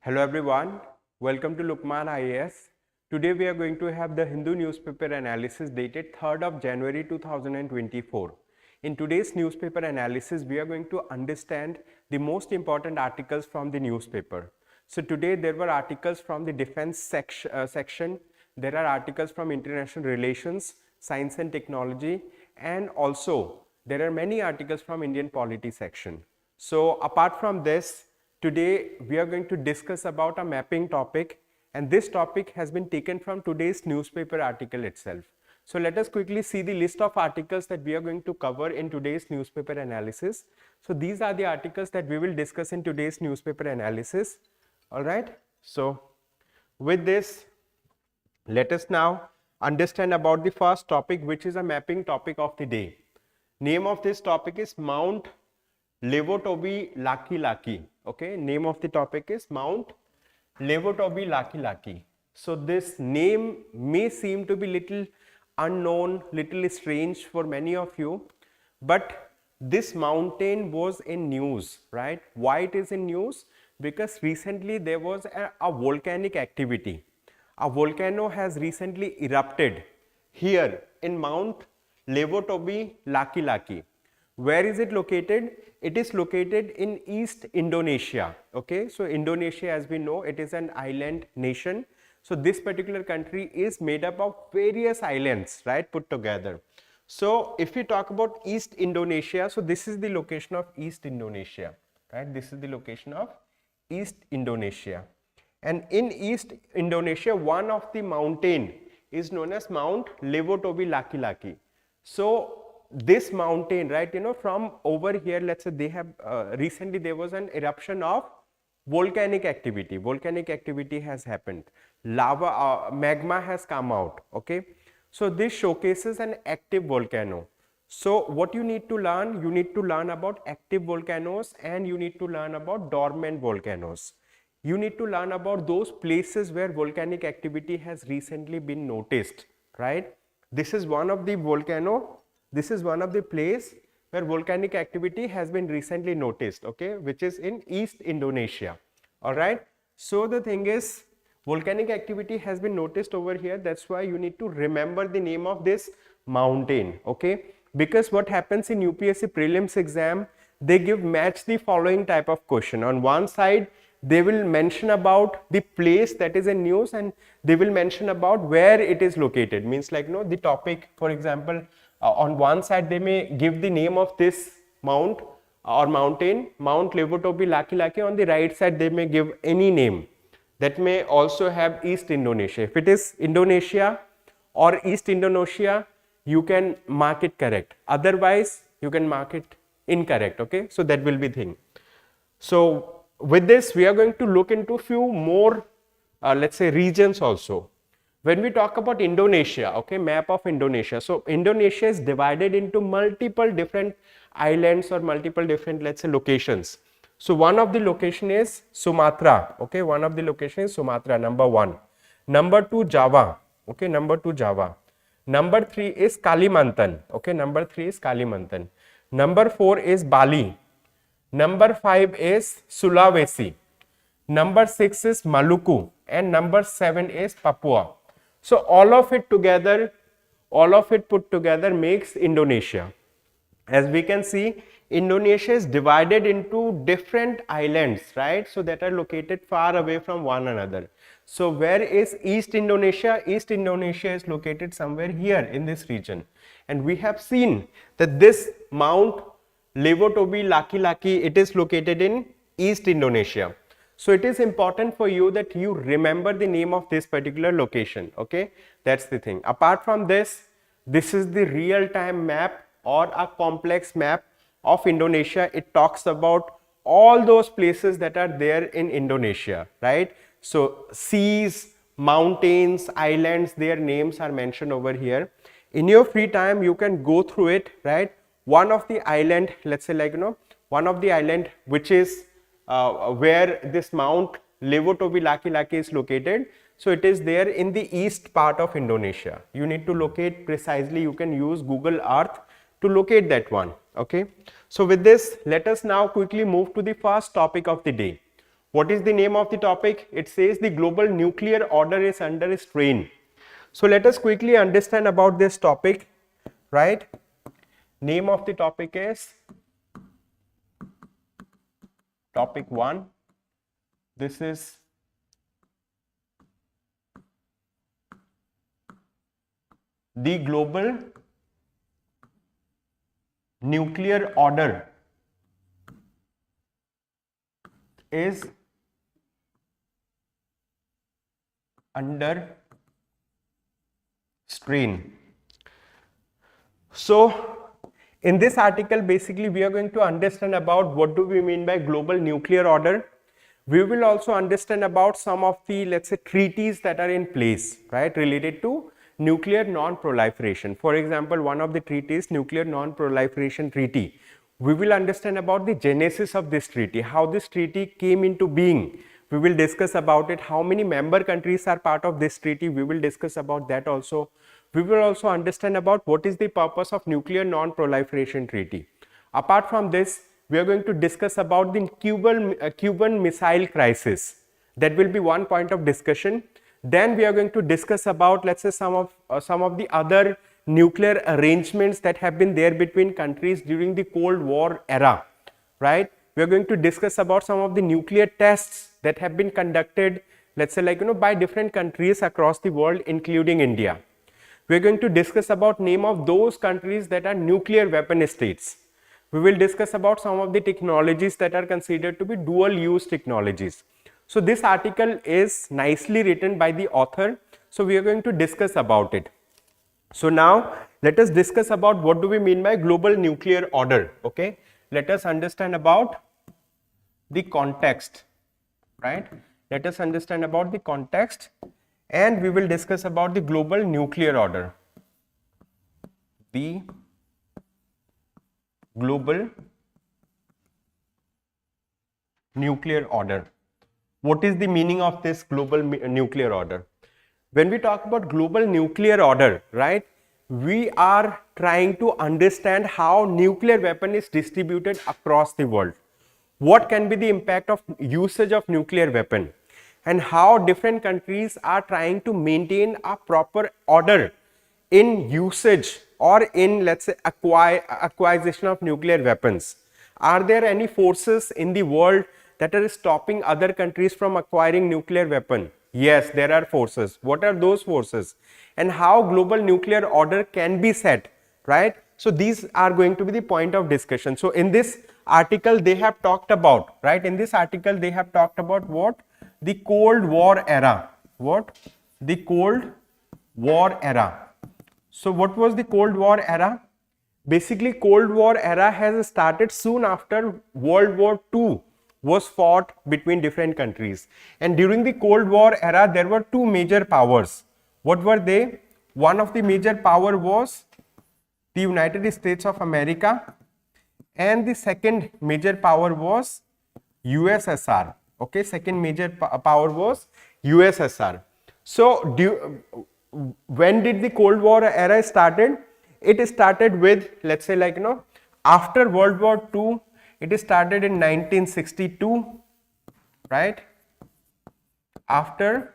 Hello everyone, welcome to Lukmaan IAS. Today we are going to have the Hindu newspaper analysis dated 3rd of January 2024. In today's newspaper analysis, we are going to understand the most important articles from the newspaper. So today there were articles from the defense section, there are articles from international relations, science and technology, and also there are many articles from Indian polity section. So apart from this, today we are going to discuss about a mapping topic, and this topic has been taken from today's newspaper article itself. So let us quickly see the list of articles that we are going to cover in today's newspaper analysis. So these are the articles that we will discuss in today's newspaper analysis. All right. So with this, let us now understand about the first topic, which is a mapping topic of the day. Name of this topic is Mount Levotobi Laki Laki. Okay, name of the topic is Mount Levotobi Laki Laki. So this name may seem to be little unknown, little strange for many of you, but this mountain was in news, right? Why it is in news? Because recently there was a volcanic activity. A volcano has recently erupted here in Mount Levotobi Laki Laki. Where is it located? It is located in East Indonesia. Okay, so Indonesia, as we know, it is an island nation. So this particular country is made up of various islands, right, put together. So if we talk about East Indonesia, so this is the location of East Indonesia, right? This is the location of East Indonesia. And in East Indonesia, one of the mountain is known as Mount Levotobi Laki Laki. So this mountain, right, from over here, let's say they have recently there was an eruption of volcanic activity. Volcanic activity has happened. Lava, magma has come out. Okay, so this showcases an active volcano. So what you need to learn? You need to learn about active volcanoes and you need to learn about dormant volcanoes. You need to learn about those places where volcanic activity has recently been noticed, right? This is one of the volcano. This is one of the place where volcanic activity has been recently noticed, okay, which is in East Indonesia. All right. So the thing is, volcanic activity has been noticed over here. That's why you need to remember the name of this mountain, okay? Because what happens in UPSC Prelims exam, they give match the following type of question. On one side, they will mention about the place that is in news and they will mention about where it is located. Means like, the topic, for example, on one side they may give the name of this mount or mountain, Mount Levotobi Laki Laki. On the right side they may give any name that may also have East Indonesia. If it is Indonesia or East Indonesia, you can mark it correct. Otherwise you can mark it incorrect. Okay, so that will be thing. So with this we are going to look into few more let's say regions also. When we talk about Indonesia, okay, map of Indonesia. So Indonesia is divided into multiple different islands or multiple different, let's say, locations. So one of the location is Sumatra, okay, one of the location is Sumatra, number 1. Number 2, Java, okay, number 2, Java. Number 3 is Kalimantan, okay, number 3 is Kalimantan. Number 4 is Bali. Number 5 is Sulawesi. Number 6 is Maluku, and number 7 is Papua. So all of it together, all of it put together makes Indonesia. As we can see, Indonesia is divided into different islands, right? So that are located far away from one another. So where is East Indonesia? East Indonesia is located somewhere here in this region. And we have seen that this Mount Levotobi Laki Laki, it is located in East Indonesia. So it is important for you that you remember the name of this particular location, okay? That's the thing. Apart from this, this is the real-time map or a complex map of Indonesia. It talks about all those places that are there in Indonesia, right? So seas, mountains, islands, their names are mentioned over here. In your free time, you can go through it, right? One of the island, let's say like, one of the island which is where this Mount Levotobi Laki Laki is located. So it is there in the east part of Indonesia. You need to locate precisely. You can use Google Earth to locate that one. Okay. So with this, let us now quickly move to the first topic of the day. What is the name of the topic? It says the global nuclear order is under strain. So let us quickly understand about this topic, right? Name of the topic is topic 1. This is the global nuclear order is under strain. So in this article, basically we are going to understand about what do we mean by global nuclear order. We will also understand about some of the, let's say, treaties that are in place, right, related to nuclear non-proliferation. For example, one of the treaties, nuclear non-proliferation treaty. We will understand about the genesis of this treaty, how this treaty came into being. We will discuss about it, how many member countries are part of this treaty. We will discuss about that also. We will also understand about what is the purpose of nuclear non-proliferation treaty. Apart from this, we are going to discuss about the Cuban Missile Crisis. That will be one point of discussion. Then we are going to discuss about, let's say, some of the other nuclear arrangements that have been there between countries during the Cold War era, right? We are going to discuss about some of the nuclear tests that have been conducted, let's say, by different countries across the world, including India. We are going to discuss about name of those countries that are nuclear weapon states. We will discuss about some of the technologies that are considered to be dual use technologies. So this article is nicely written by the author. So we are going to discuss about it. So now let us discuss about what do we mean by global nuclear order. Okay, let us understand about the context, right? Let us understand about the context, and we will discuss about the global nuclear order. The global nuclear order. What is the meaning of this global nuclear order? When we talk about global nuclear order, right, we are trying to understand how nuclear weapon is distributed across the world. What can be the impact of usage of nuclear weapon, and how different countries are trying to maintain a proper order in usage or in, let's say, acquisition of nuclear weapons. Are there any forces in the world that are stopping other countries from acquiring nuclear weapon? Yes, there are forces. What are those forces? And how global nuclear order can be set, right? So these are going to be the point of discussion. So in this article they have talked about, right? In this article they have talked about what? The Cold War era. What? The Cold War era. So what was the Cold War era? Basically, Cold War era has started soon after World War II was fought between different countries. And during the Cold War era, there were two major powers. What were they? One of the major power was the United States of America, and the second major power was USSR. Okay, second major power was USSR. So when did the Cold War era started? It started with, let's say, after World War II. It started in 1962, right? After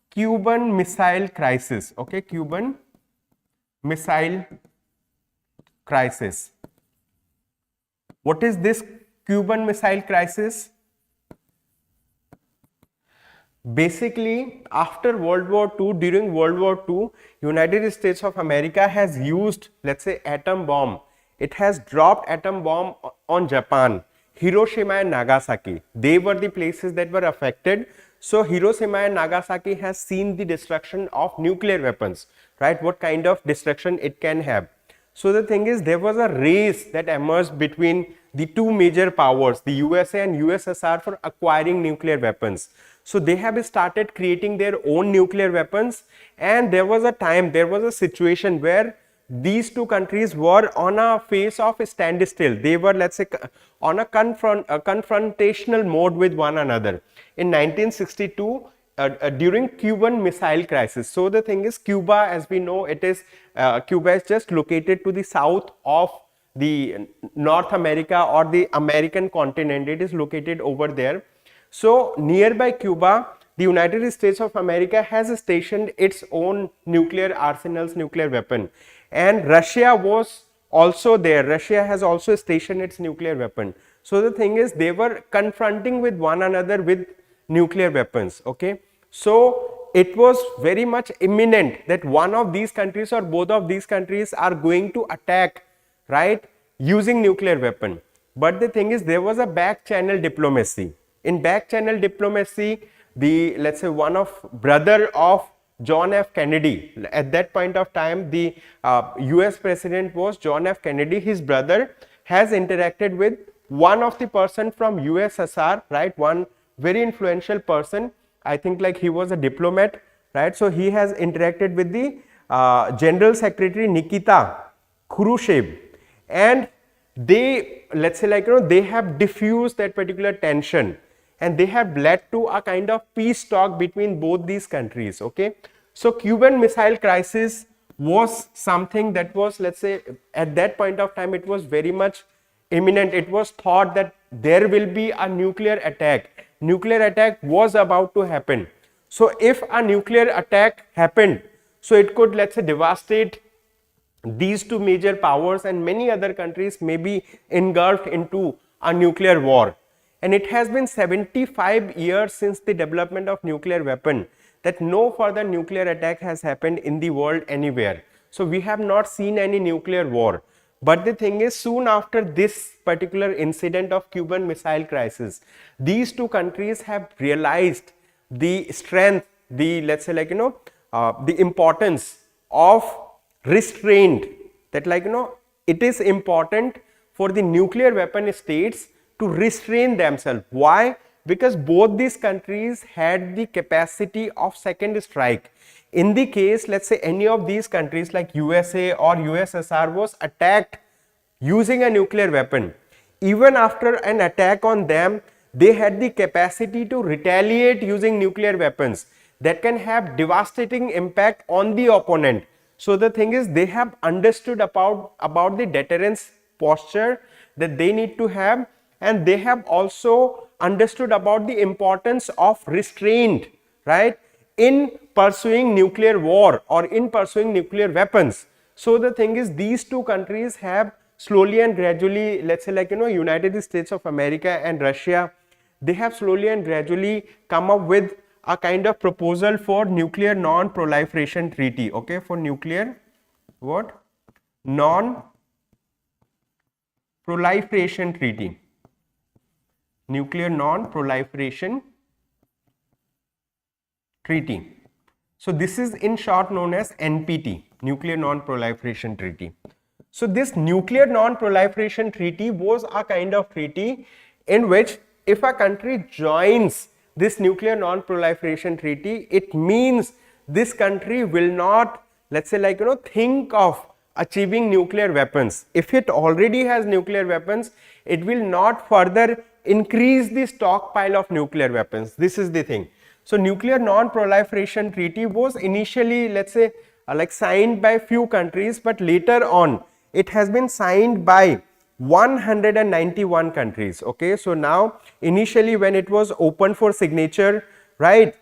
Cuban Missile Crisis. Okay, Cuban Missile Crisis. What is this Cuban Missile Crisis? Basically, after World War II, during World War II, United States of America has used, let's say, atom bomb. It has dropped atom bomb on Japan, Hiroshima and Nagasaki. They were the places that were affected. So Hiroshima and Nagasaki has seen the destruction of nuclear weapons, right? What kind of destruction it can have. So the thing is, there was a race that emerged between the two major powers, the USA and USSR, for acquiring nuclear weapons. So they have started creating their own nuclear weapons, and there was a time, there was a situation where these two countries were on a phase of standstill. They were, let's say, on a confrontational mode with one another. In 1962, during Cuban Missile Crisis. So the thing is, Cuba, as we know, Cuba is just located to the south of the North America or the American continent. It is located over there. So nearby Cuba, the United States of America has stationed its own nuclear arsenals, nuclear weapon, and Russia was also there. Russia has also stationed its nuclear weapon. So the thing is, they were confronting with one another with nuclear weapons. Okay, so it was very much imminent that one of these countries or both of these countries are going to attack, right, using nuclear weapon. But the thing is, there was a back channel diplomacy. In back channel diplomacy, the, let's say, one of brother of John F. Kennedy, at that point of time the US president was John F. Kennedy. His brother has interacted with one of the person from USSR, right, one very influential person. I think like he was a diplomat, right. So he has interacted with the General Secretary Nikita Khrushchev, and they, let's say, like, they have diffused that particular tension, and they have led to a kind of peace talk between both these countries. Okay, so Cuban Missile Crisis was something that was, let's say, at that point of time it was very much imminent. It was thought that there will be a nuclear attack. Nuclear attack was about to happen. So if a nuclear attack happened, so it could, let's say, devastate these two major powers, and many other countries may be engulfed into a nuclear war. And it has been 75 years since the development of nuclear weapon that no further nuclear attack has happened in the world anywhere. So we have not seen any nuclear war. But the thing is, soon after this particular incident of Cuban Missile Crisis, these two countries have realized the strength, the, let's say, like, the importance of restraint, that, like, it is important for the nuclear weapon states to restrain themselves. Why? Because both these countries had the capacity of second strike. In the case, let's say, any of these countries like USA or USSR was attacked using a nuclear weapon, even after an attack on them, they had the capacity to retaliate using nuclear weapons that can have devastating impact on the opponent. So the thing is, they have understood about the deterrence posture that they need to have, and they have also understood about the importance of restraint, right, in pursuing nuclear war or in pursuing nuclear weapons. So the thing is, these two countries have slowly and gradually, let's say, like, United States of America and Russia, they have slowly and gradually come up with a kind of proposal for nuclear non-proliferation treaty. Okay, for nuclear what? Non-proliferation treaty. Nuclear non-proliferation treaty. So this is in short known as NPT, Nuclear Non-Proliferation Treaty. So this nuclear non-proliferation treaty was a kind of treaty in which if a country joins this nuclear non-proliferation treaty, it means this country will not, let's say, like, think of achieving nuclear weapons. If it already has nuclear weapons, it will not further increase the stockpile of nuclear weapons. This is the thing. So nuclear non-proliferation treaty was initially, let's say, like signed by few countries, but later on it has been signed by 191 countries. Okay, so now initially when it was open for signature, right,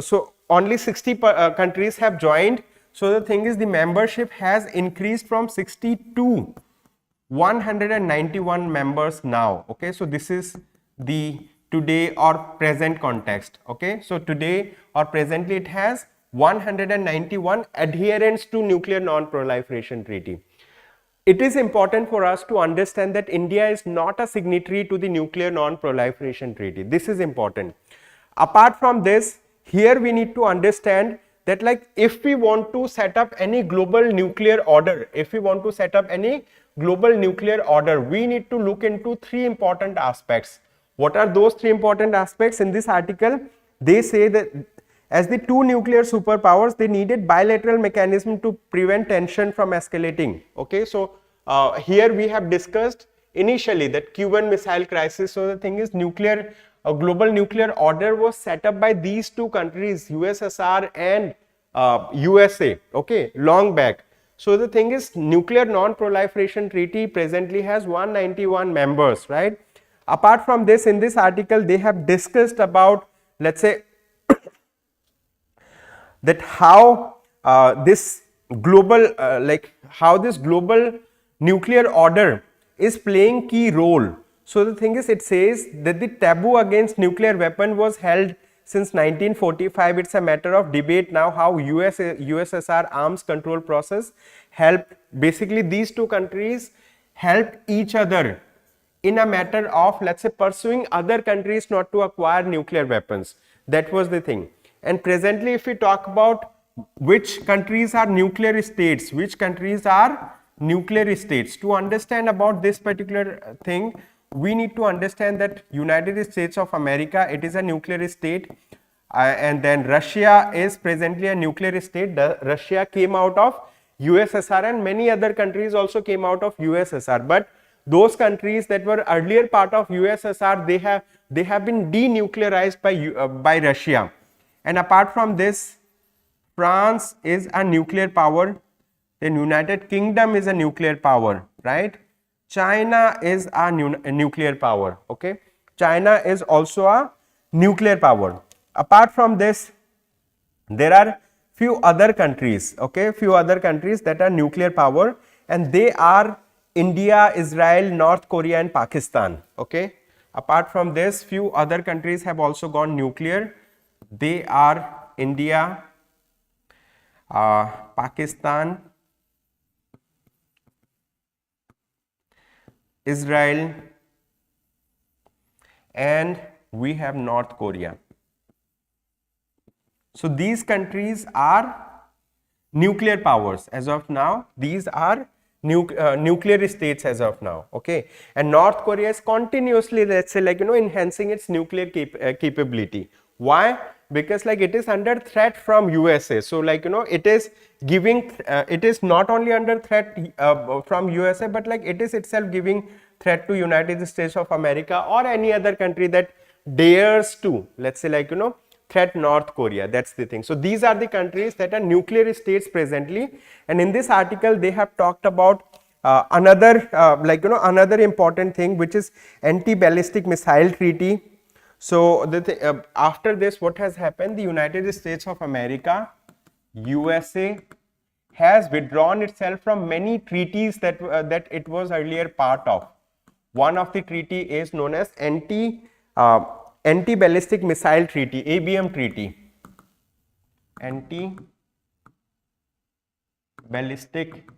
so only 60 countries have joined. So the thing is, the membership has increased from 60 to 191 members now. Okay, so this is the today or present context. Okay, so today or presently it has 191 adherents to nuclear non-proliferation treaty. It is important for us to understand that India is not a signatory to the nuclear non-proliferation treaty. This is important. Apart from this, here we need to understand that, like, if we want to set up any global nuclear order, we need to look into three important aspects. What are those three important aspects? In this article, they say that as the two nuclear superpowers, they needed bilateral mechanism to prevent tension from escalating. Okay, so here we have discussed initially that Cuban Missile Crisis. So the thing is, a global nuclear order was set up by these two countries, USSR and USA. Okay, long back. So the thing is, nuclear non-proliferation treaty presently has 191 members, right? Apart from this, in this article they have discussed about, let's say, that how this global how this global nuclear order is playing key role. So the thing is, it says that the taboo against nuclear weapon was held since 1945. It's a matter of debate now how USSR arms control process helped, basically these two countries helped each other in a matter of, let's say, pursuing other countries not to acquire nuclear weapons. That was the thing. And presently, if we talk about which countries are nuclear states, which countries are nuclear states, to understand about this particular thing, we need to understand that United States of America, it is a nuclear state, and then Russia is presently a nuclear state. Russia came out of USSR, and many other countries also came out of USSR, but those countries that were earlier part of USSR, they have been denuclearized by Russia. And apart from this, France is a nuclear power, then United Kingdom is a nuclear power, right? China is a nuclear power, okay? China is also a nuclear power. Apart from this, there are few other countries, okay? Few other countries that are nuclear power, and they are India, Israel, North Korea and Pakistan, okay? Apart from this, few other countries have also gone nuclear. They are India, Pakistan, Israel, and we have North Korea. So these countries are nuclear powers as of now. These are nuclear states as of now, okay? And North Korea is continuously, let's say, like, enhancing its nuclear capability. Why? Because like it is under threat from USA. So like, it is giving, it is not only under threat from USA, but like it is itself giving threat to United States of America or any other country that dares to, let's say, like, threat North Korea. That's the thing. So these are the countries that are nuclear states presently. And in this article, they have talked about another, another important thing, which is anti-ballistic missile treaty. So after this, what has happened? The United States of America, USA, has withdrawn itself from many treaties that that it was earlier part of. One of the treaty is known as anti-ballistic missile treaty, ABM treaty. Anti-ballistic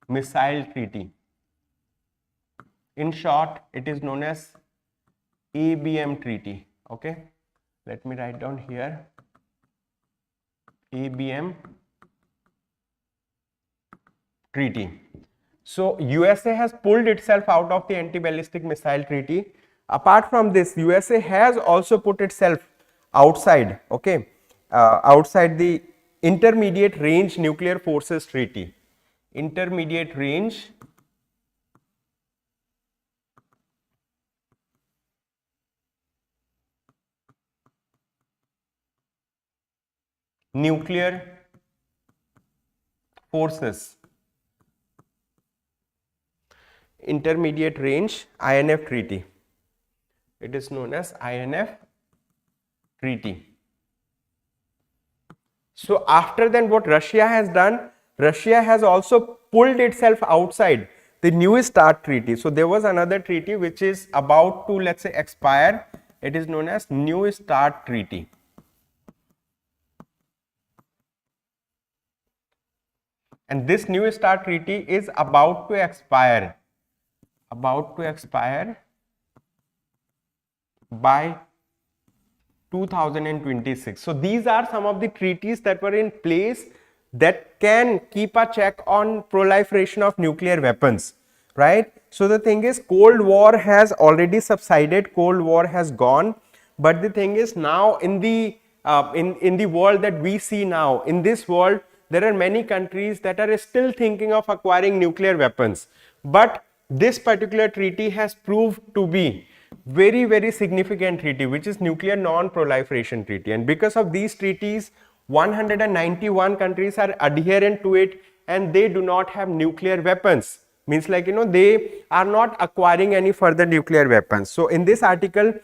missile treaty. In short, it is known as ABM treaty, okay? Let me write down here, ABM treaty. So USA has pulled itself out of the anti-ballistic missile treaty. Apart from this, USA has also put itself outside, okay, outside the intermediate range nuclear forces treaty. Intermediate range nuclear forces, intermediate range INF treaty. It is known as INF treaty. So after then, what Russia has done, Russia has also pulled itself outside the New START treaty. So there was another treaty which is about to, let's say, expire. It is known as New START treaty. And this New START treaty is about to expire by 2026. So these are some of the treaties that were in place that can keep a check on proliferation of nuclear weapons, right? So the thing is, Cold War has already subsided, Cold War has gone, but the thing is, now in the world that we see now, in this world, there are many countries that are still thinking of acquiring nuclear weapons, but this particular treaty has proved to be very, very significant treaty, which is nuclear non-proliferation treaty. And because of these treaties, 191 countries are adherent to it and they do not have nuclear weapons, Means like, they are not acquiring any further nuclear weapons. So in this article,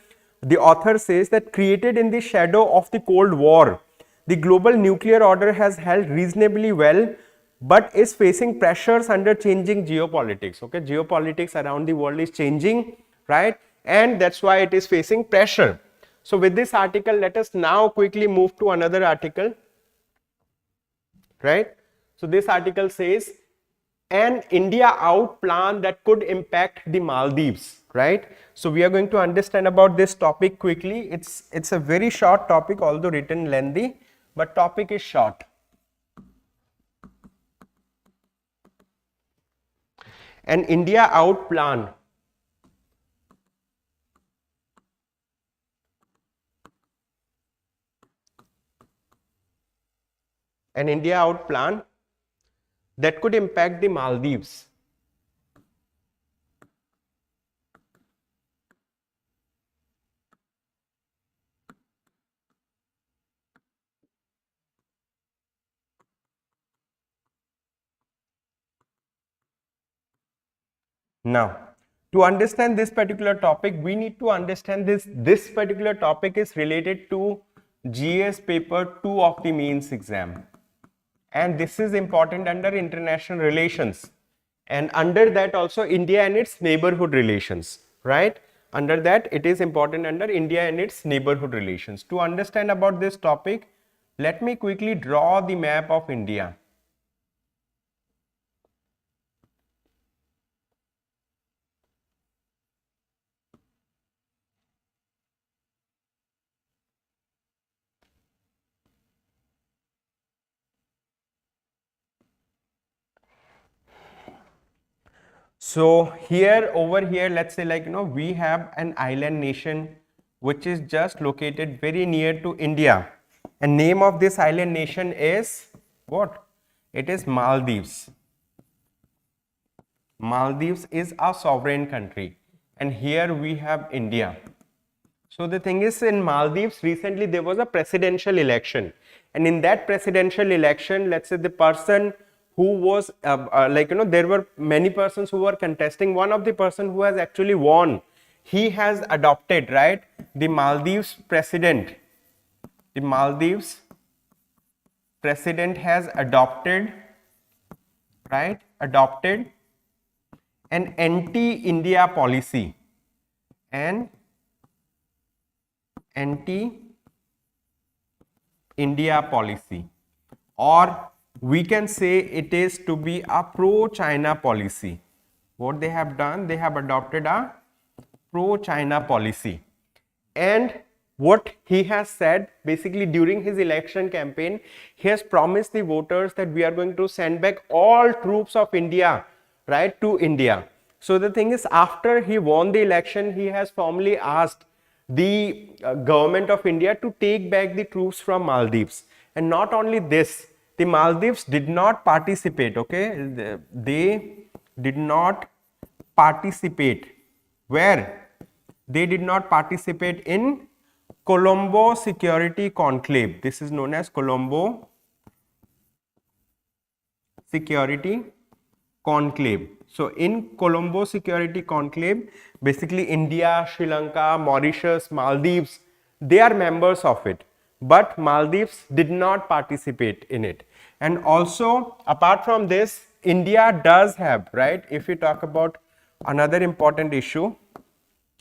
the author says that created in the shadow of the Cold War, the global nuclear order has held reasonably well, but is facing pressures under changing geopolitics. Okay, geopolitics around the world is changing, right? And that's why it is facing pressure. So with this article, let us now quickly move to another article, right? So this article says an India out plan that could impact the Maldives, right? So we are going to understand about this topic quickly. It's a very short topic, although written lengthy, but topic is short. An India out plan. An India out plan that could impact the Maldives. Now, to understand this particular topic, we need to understand this particular topic is related to GS paper 2 of the mains exam. And this is important under international relations. And under that also India and its neighborhood relations, right? Under that it is important under India and its neighborhood relations. To understand about this topic, let me quickly draw the map of India. So here, over here, let's say like, we have an island nation which is just located very near to India, and name of this island nation is what? It is Maldives. Maldives is a sovereign country, and here we have India. So the thing is, in Maldives recently there was a presidential election, and in that presidential election, let's say the person who was there were many persons who were contesting. One of the person who has actually won, he has adopted, right, the Maldives president. The Maldives president has adopted, right, adopted an anti-India policy, an anti-India policy, or we can say it is to be a pro-China policy. What they have done, they have adopted a pro-China policy. And what he has said, basically during his election campaign, he has promised the voters that we are going to send back all troops of India, right, to India. So the thing is, after he won the election, he has formally asked the government of India to take back the troops from Maldives. And not only this, the Maldives did not participate, okay, they did not participate. Where? They did not participate in Colombo Security Conclave. This is known as Colombo Security Conclave. So in Colombo Security Conclave, basically India, Sri Lanka, Mauritius, Maldives, they are members of it, but Maldives did not participate in it. And also, apart from this, India does have, right, if we talk about another important issue,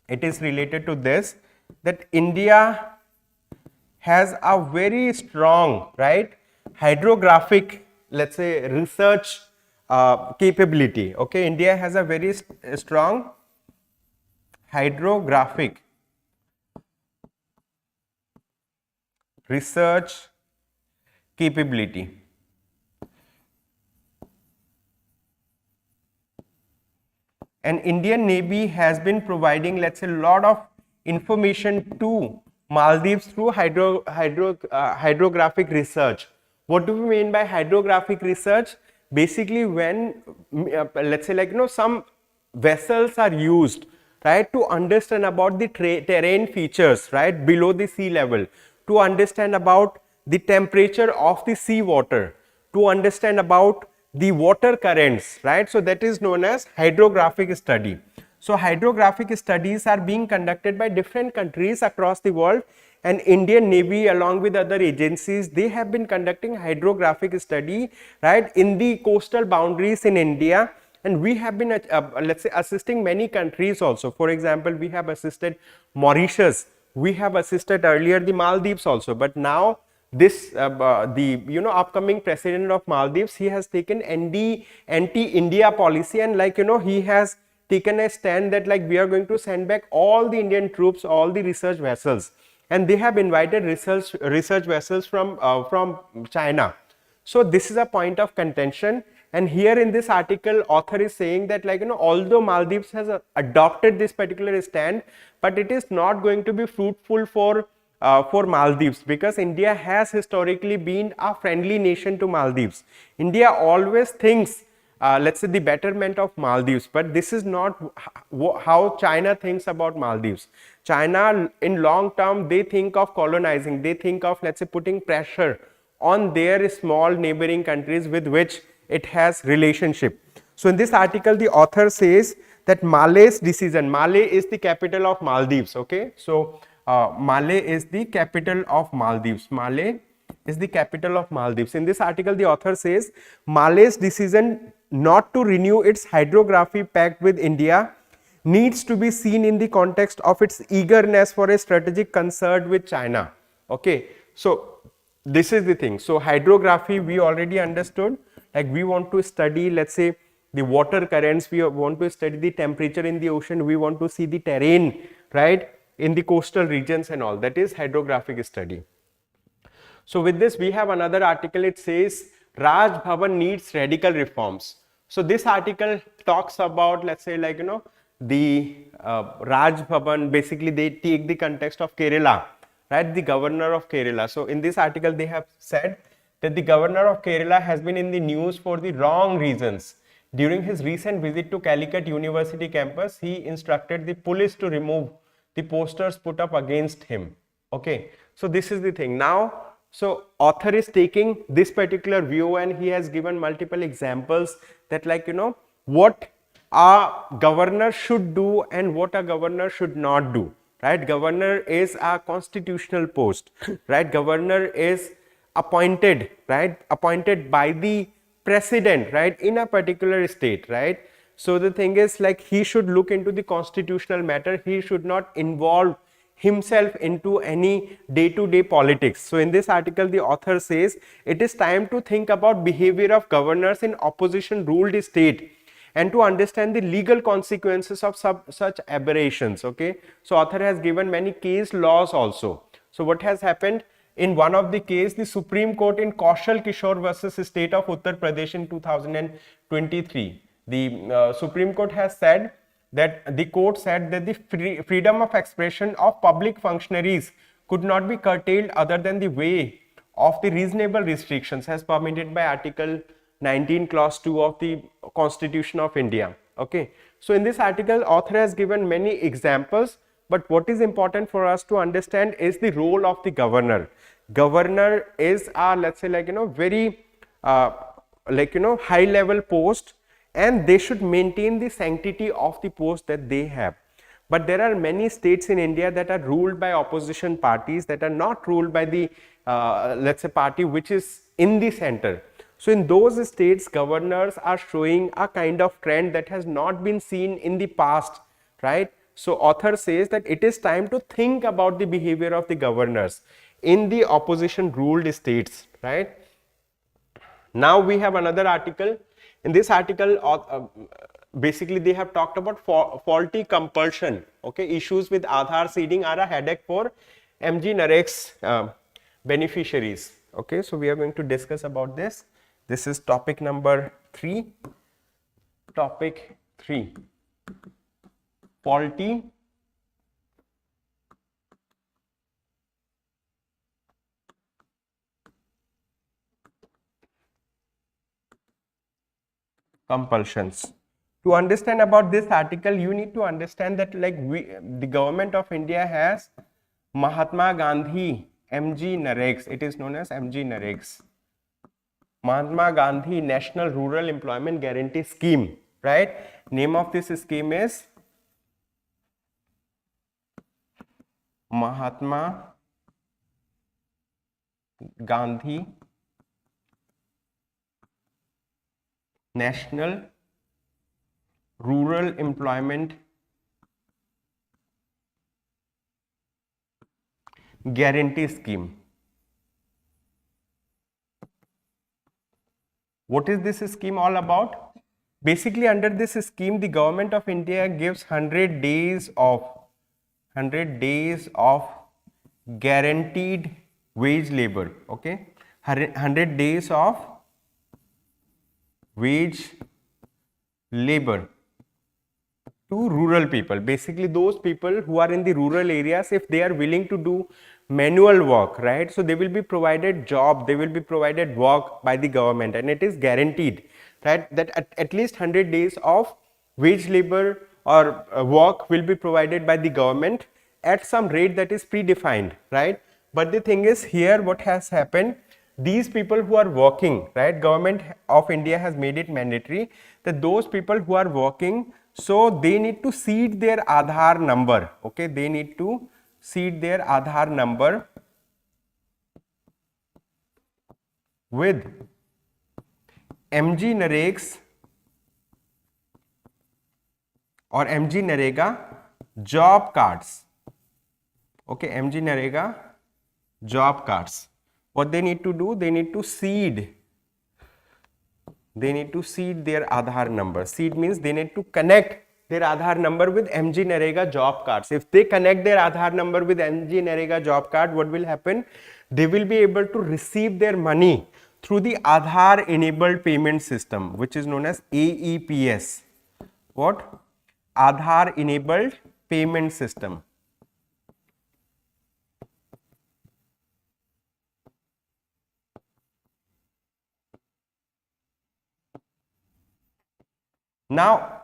it is related to this, that India has a very strong, right, hydrographic, let's say, research capability. Okay, India has a very strong hydrographic research capability. And Indian Navy has been providing, let's say, a lot of information to Maldives through hydrographic research. What do we mean by hydrographic research? Basically, when let's say like some vessels are used, right, to understand about the terrain features, right, below the sea level, to understand about the temperature of the sea water, to understand about the water currents, right? So that is known as hydrographic study. So hydrographic studies are being conducted by different countries across the world, and Indian Navy along with other agencies, they have been conducting hydrographic study, right, in the coastal boundaries in India. And we have been let's say assisting many countries also. For example, we have assisted Mauritius, we have assisted earlier the Maldives also, but now this the upcoming president of Maldives, he has taken anti-India policy, and like he has taken a stand that like we are going to send back all the Indian troops, all the research vessels, and they have invited research vessels from China. So this is a point of contention, and here in this article author is saying that like although Maldives has adopted this particular stand, but it is not going to be fruitful for Maldives, because India has historically been a friendly nation to Maldives. India always thinks let's say the betterment of Maldives, but this is not how China thinks about Maldives. China in long term, they think of colonizing, they think of let's say putting pressure on their small neighboring countries with which it has relationship. So in this article the author says that Male's decision, Male is the capital of Maldives, okay. So Male is the capital of Maldives, Male is the capital of Maldives. In this article the author says Male's decision not to renew its hydrography pact with India needs to be seen in the context of its eagerness for a strategic concert with China, okay. So this is the thing. So hydrography we already understood, like we want to study let's say the water currents, we want to study the temperature in the ocean, we want to see the terrain, right, in the coastal regions and all, that is hydrographic study. So with this we have another article, it says Raj Bhavan needs radical reforms. So this article talks about let's say like the Raj Bhavan, basically they take the context of Kerala, right, the governor of Kerala. So in this article they have said that the governor of Kerala has been in the news for the wrong reasons. During his recent visit to Calicut University campus, he instructed the police to remove the posters put up against him, okay. So this is the thing. Now so author is taking this particular view, and he has given multiple examples that like what a governor should do and what a governor should not do, right. Governor is a constitutional post, right. Governor is appointed, right, appointed by the president, right, in a particular state, right. So the thing is like he should look into the constitutional matter, he should not involve himself into any day-to-day politics. So in this article the author says it is time to think about behavior of governors in opposition ruled state and to understand the legal consequences of such aberrations, okay. So author has given many case laws also. So what has happened in one of the case, the Supreme Court in Kaushal Kishore versus state of Uttar Pradesh in 2023, the Supreme Court has said that the court said that the freedom of expression of public functionaries could not be curtailed other than the way of the reasonable restrictions as permitted by Article 19 clause 2 of the Constitution of India, okay. So in this article author has given many examples, but what is important for us to understand is the role of the governor. Governor is a let's say like very high level post, and they should maintain the sanctity of the post that they have. But there are many states in India that are ruled by opposition parties, that are not ruled by the let's say party which is in the center. So in those states governors are showing a kind of trend that has not been seen in the past, right. So author says that it is time to think about the behavior of the governors in the opposition ruled states, right. Now we have another article. In this article basically they have talked about faulty compulsion, okay. Issues with Aadhaar seeding are a headache for MG Narek's beneficiaries, okay. So we are going to discuss about this. This is topic number 3. Topic 3, faulty compulsions. To understand about this article, you need to understand that like the government of India has Mahatma Gandhi MG Naregs. It is known as MG Naregs. Mahatma Gandhi National Rural Employment Guarantee Scheme, right? Name of this scheme is Mahatma Gandhi National Rural Employment Guarantee Scheme. What is this scheme all about? Basically, under this scheme, the government of India gives 100 days of guaranteed wage labor. Okay, 100 days of wage labor to rural people. Basically, those people who are in the rural areas, if they are willing to do manual work, right? So they will be provided job, they will be provided work by the government, and it is guaranteed, right, that at least 100 days of wage labor or work will be provided by the government at some rate that is predefined, right? But the thing is, here what has happened, these people who are working, right, government of India has made it mandatory that those people who are working, so they need to seed their Aadhaar number. Okay, they need to seed their Aadhaar number with MG Narega's or MG Narega job cards. Okay, MG Narega job cards. What they need to do, they need to seed their Aadhaar number. Seed means they need to connect their Aadhaar number with MG Narega job cards. If they connect their Aadhaar number with MG Narega job card, what will happen? They will be able to receive their money through the Aadhaar enabled payment system, which is known as AEPS. What? Aadhaar enabled payment system. Now,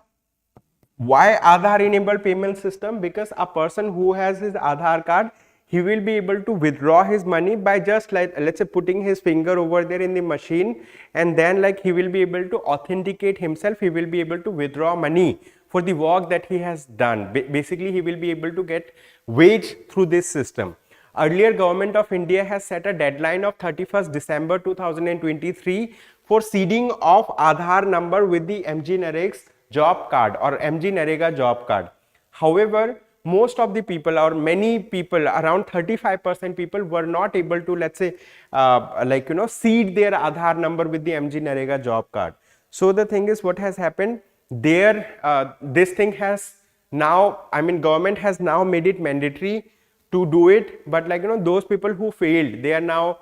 why Aadhaar enabled payment system? Because a person who has his Aadhaar card, he will be able to withdraw his money by just like, let's say, putting his finger over there in the machine, and then like he will be able to authenticate himself, he will be able to withdraw money for the work that he has done. Basically, he will be able to get wage through this system. Earlier, Government of India has set a deadline of 31st December 2023 for seeding of Aadhaar number with the MG Narega's job card or MG Narega job card. However, most of the people or many people, around 35% people were not able to, let's say, seed their Aadhaar number with the MG Narega job card. So the thing is, what has happened there, this thing has now, I mean, government has now made it mandatory to do it, but those people who failed, they are now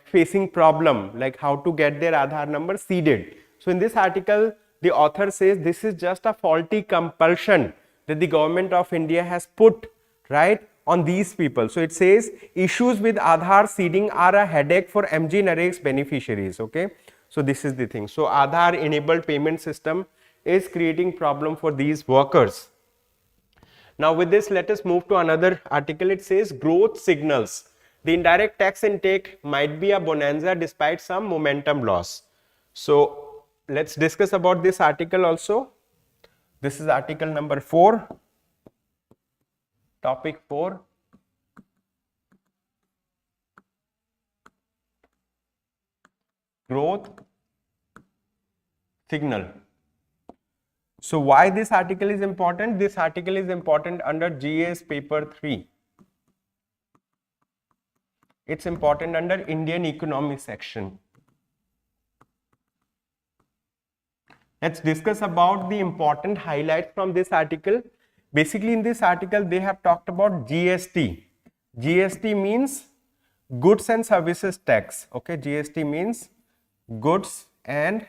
facing problem, like how to get their Aadhaar number seeded. So in this article, the author says this is just a faulty compulsion that the government of India has put, right, on these people. So it says issues with Aadhaar seeding are a headache for MG Narega's beneficiaries. Okay, so this is the thing. So Aadhaar enabled payment system is creating problem for these workers. Now with this, let us move to another article. It says growth signals. The indirect tax intake might be a bonanza despite some momentum loss. So let's discuss about this article also. This is article number 4, topic 4. Growth signal. So why this article is important? This article is important under GS paper 3. It's important under Indian economy section. Let's discuss about the important highlights from this article. Basically, in this article, they have talked about GST. GST means goods and services tax. Okay, GST means goods and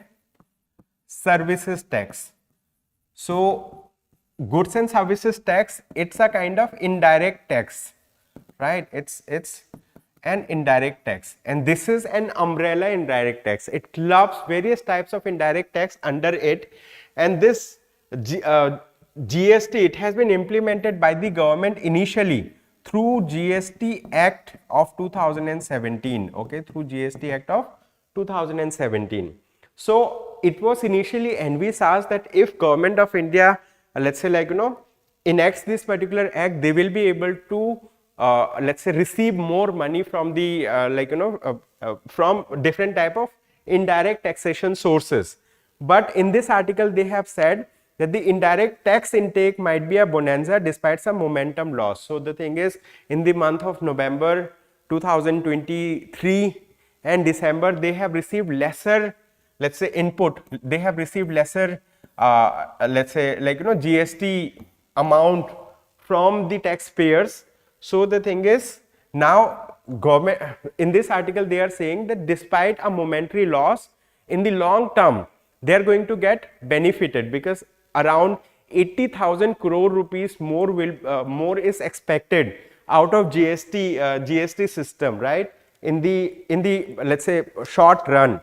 services tax. So goods and services tax, it's a kind of indirect tax, right? It's an indirect tax, and this is an umbrella indirect tax. It clubs various types of indirect tax under it, and this GST, it has been implemented by the government initially through GST Act of 2017. Okay, through GST Act of 2017. So it was initially envisaged that if government of India, let's say enacts this particular act, they will be able to let's say receive more money from the from different type of indirect taxation sources. But in this article they have said that the indirect tax intake might be a bonanza despite some momentum loss. So the thing is, in the month of November 2023 and December, they have received lesser, let's say, input. They have received lesser let's say GST amount from the taxpayers. So the thing is, now government, in this article they are saying that despite a momentary loss, in the long term they are going to get benefited, because around 80,000 crore rupees more will more is expected out of GST system, right, in the let's say short run.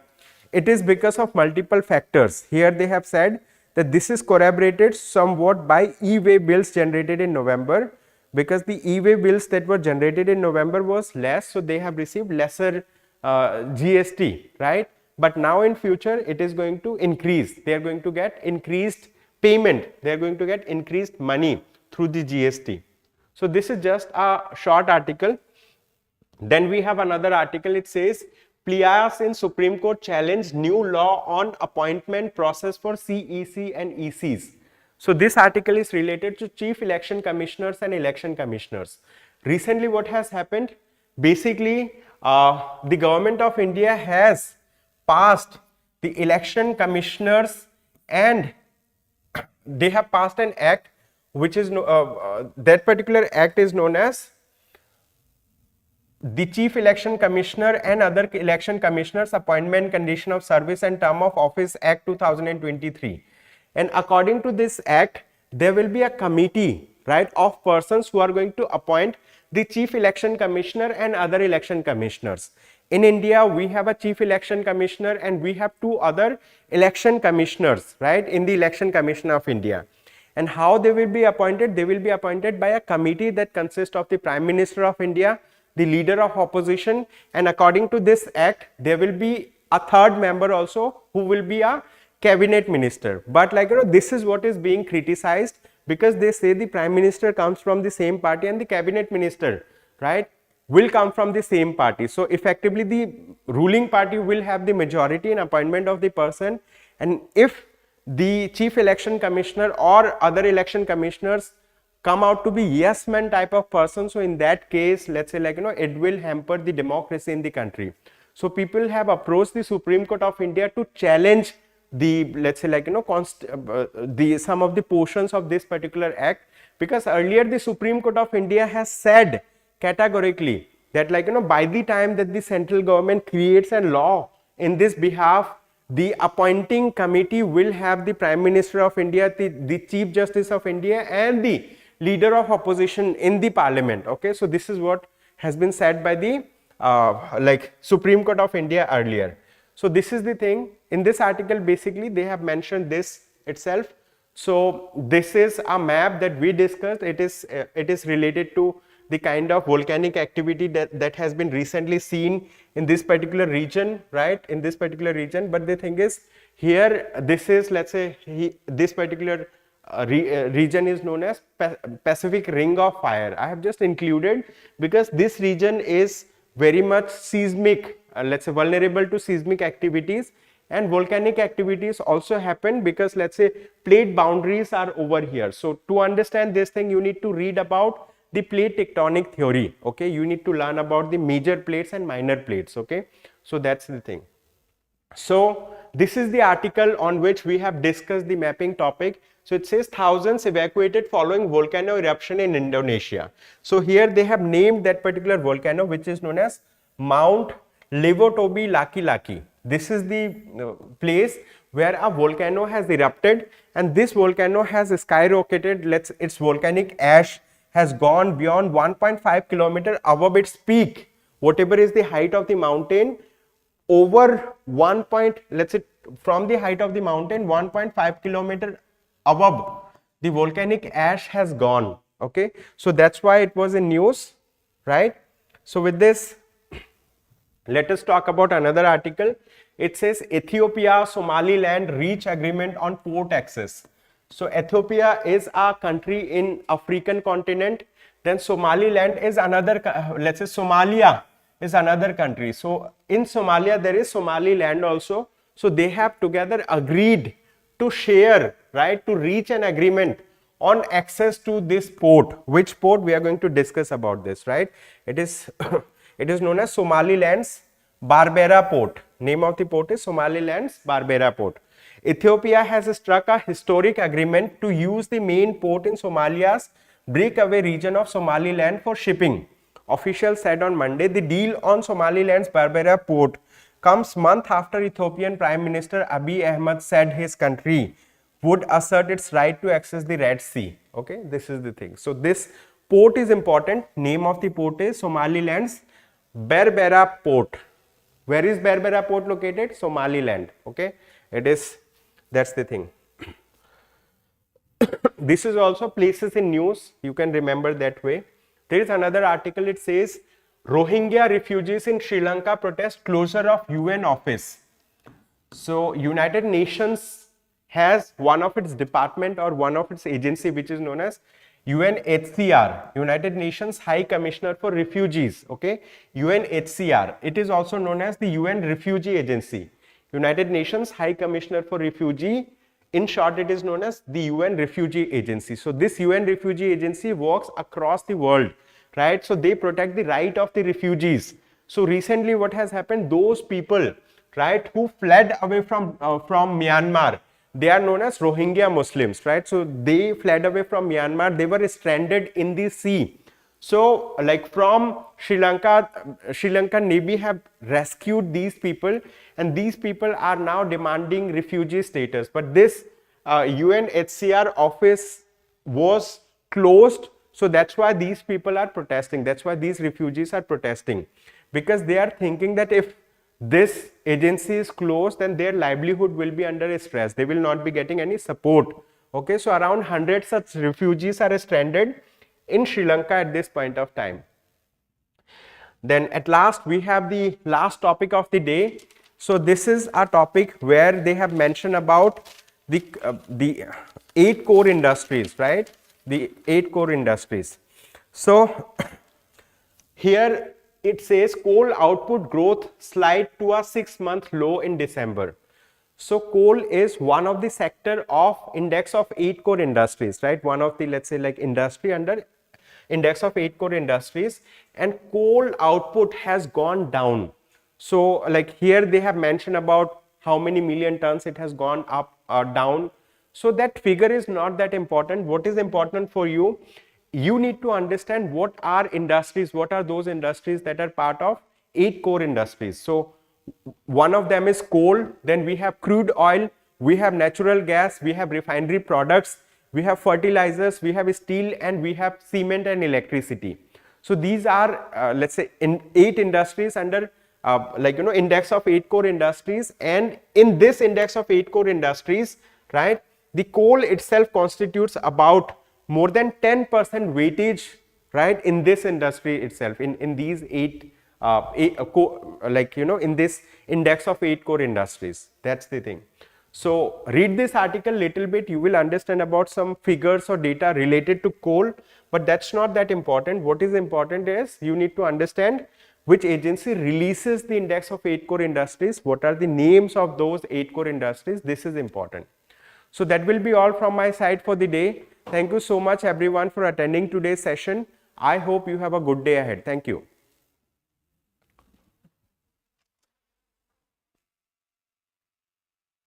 It is because of multiple factors. Here they have said that this is corroborated somewhat by e-way bills generated in November, because the e-way bills that were generated in November was less, so they have received lesser GST, right? But now in future it is going to increase. They are going to get increased payment. They are going to get increased money through the GST. So this is just a short article. Then we have another article. It says PLIAS in Supreme Court challenged new law on appointment process for CEC and ECs. So this article is related to Chief Election Commissioners and Election Commissioners. Recently what has happened? Basically the government of India has passed the election commissioners, and they have passed an act which is that particular act is known as the Chief Election Commissioner and Other Election Commissioners Appointment, Condition of Service and Term of Office Act 2023. And according to this act, there will be a committee, right, of persons who are going to appoint the Chief Election Commissioner and other election commissioners. In India, we have a Chief Election Commissioner and we have two other election commissioners, right, in the Election Commission of India. And how they will be appointed? They will be appointed by a committee that consists of the Prime Minister of India, the Leader of Opposition, and according to this act, there will be a third member also who will be a cabinet minister. But this is what is being criticized, because they say the Prime Minister comes from the same party and the cabinet minister, right, will come from the same party. So effectively the ruling party will have the majority in appointment of the person, and if the Chief Election Commissioner or other election commissioners come out to be yes man type of person, so in that case, let's say it will hamper the democracy in the country. So people have approached the Supreme Court of India to challenge the, let's say some of the portions of this particular act, because earlier the Supreme Court of India has said categorically that by the time that the central government creates a law in this behalf, the appointing committee will have the Prime Minister of India, the Chief Justice of India and the Leader of Opposition in the Parliament. Okay, so this is what has been said by the Supreme Court of India earlier. So this is the thing. In this article, basically they have mentioned this itself. So this is a map that we discussed. It is related to the kind of volcanic activity that has been recently seen in this particular region, right, in this particular region. But the thing is, here this is, let's say, this particular region is known as Pacific Ring of Fire. I have just included because this region is very much seismic, let's say vulnerable to seismic activities, and volcanic activities also happen because, let's say, plate boundaries are over here. So to understand this thing, you need to read about the plate tectonic theory. Okay, you need to learn about the major plates and minor plates. Okay, so that's the thing. So this is the article on which we have discussed the mapping topic. So it says thousands evacuated following volcano eruption in Indonesia. So here they have named that particular volcano, which is known as Mount Levotobi Laki Laki. This is the place where a volcano has erupted, and this volcano has skyrocketed. Its volcanic ash has gone beyond 1.5 kilometer above its peak. Whatever is the height of the mountain, over let's say from the height of the mountain 1.5 kilometer above, the volcanic ash has gone. Okay, so that's why it was in news, right? So with this, Let us talk about another article. It says Ethiopia, Somaliland reach agreement on port access. So Ethiopia is a country in African continent. Then Somaliland is another, let's say Somalia is another country. So in Somalia there is Somaliland also. So they have together agreed to share, right, to reach an agreement on access to this port. Which port? We are going to discuss about this, right? It is it is known as Somaliland's Berbera port. Name of the port is Somaliland's Berbera port. Ethiopia has struck a historic agreement to use the main port in Somalia's breakaway region of Somaliland for shipping. Officials said on Monday the deal on Somaliland's Berbera port comes month after Ethiopian Prime Minister Abiy Ahmed said his country would assert its right to access the Red Sea. Okay, this is the thing. So this port is important. Name of the port is Somaliland's Berbera port. Where is Berbera port located? Somaliland. Okay, it is, that's the thing. This is also places in news, you can remember that way. There is another article, it says Rohingya refugees in Sri Lanka protest closure of UN office. So United Nations has one of its department or one of its agency which is known as UNHCR, United Nations High Commissioner for Refugees. Okay, UNHCR. It is also known as the UN Refugee Agency, United Nations High Commissioner for Refugee. In short, it is known as the UN Refugee Agency. So this UN Refugee Agency works across the world, right? So they protect the right of the refugees. So recently what has happened, those people, right, who fled away from Myanmar, they are known as Rohingya Muslims, right? So they fled away from Myanmar, they were stranded in the sea. So like from Sri Lanka, Sri Lankan Navy have rescued these people, and these people are now demanding refugee status. But this UNHCR office was closed, so that's why these people are protesting. That's why these refugees are protesting, because they are thinking that if this agency is closed, then their livelihood will be under stress. They will not be getting any support. Okay, so around 100 such refugees are stranded in Sri Lanka at this point of time. Then at last we have the last topic of the day. So this is a topic where they have mentioned about the 8 core industries, right? The 8 core industries. So here it says coal output growth slide to a 6-month low in December. So coal is one of the sector of index of 8 core industries, right? One of the, let's say, like industry under index of 8 core industries, and coal output has gone down. So like here they have mentioned about how many million tons it has gone up or down. So that figure is not that important. What is important for you? You need to understand what are industries, what are those industries that are part of 8 core industries. So one of them is coal, then we have crude oil, we have natural gas, we have refinery products, we have fertilizers, we have steel, and we have cement and electricity. So these are let's say in 8 industries under index of 8 core industries, and in this index of 8 core industries, right, the coal itself constitutes about more than 10% weightage, right, in this industry itself, in these 8 in this index of 8 core industries. That's the thing. So read this article little bit, you will understand about some figures or data related to coal, but that's not that important. What is important is you need to understand which agency releases the index of 8 core industries, what are the names of those 8 core industries. This is important. So that will be all from my side for the day. Thank you so much everyone for attending today's session. I hope you have a good day ahead. Thank you.